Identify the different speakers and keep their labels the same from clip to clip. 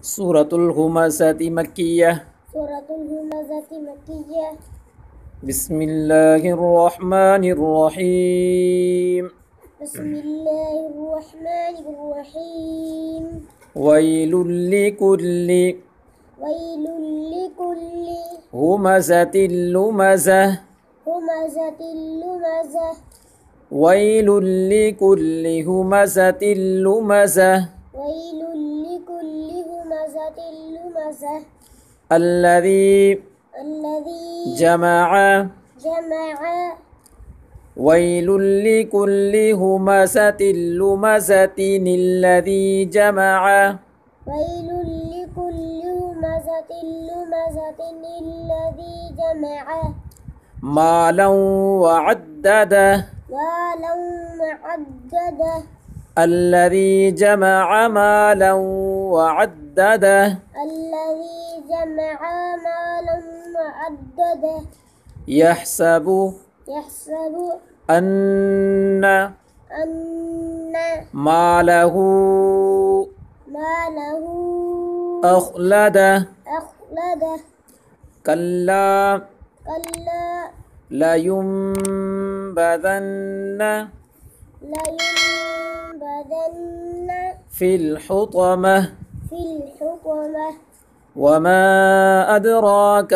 Speaker 1: سورة الهمزة مكية.
Speaker 2: سورة الهمزة مكية.
Speaker 1: بسم الله الرحمن الرحيم.
Speaker 2: بسم الله الرحمن الرحيم.
Speaker 1: ويل لكل همزة لمزة.
Speaker 2: همزة لمزة.
Speaker 1: ويل لكل همزة لمزة.
Speaker 2: ويل لكل همزة لمزة.
Speaker 1: الذي جمع. ويل لكل همزة لمزة الذي جمع.
Speaker 2: ويل لكل همزة لمزة الذي جمع
Speaker 1: مالا وعدده.
Speaker 2: مالا وعدده.
Speaker 1: الذي جمع مالا وعدده.
Speaker 2: الذي جمع مالا وعدده.
Speaker 1: يحسب أن ماله أخلده. كلا لينبذن في الحطمة. وما أدراك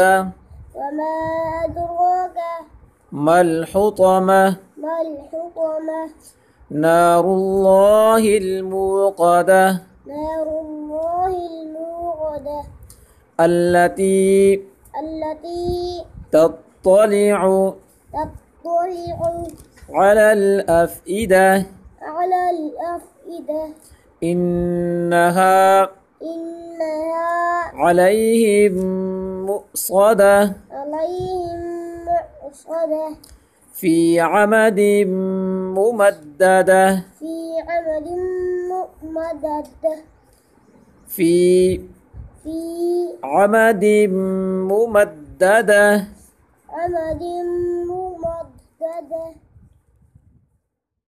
Speaker 1: ما الحطمة. نار الله الموقدة. التي تطلع على الأفئدة. إنها عليهم مؤصدة. في عمد ممددة. في عمد ممددة.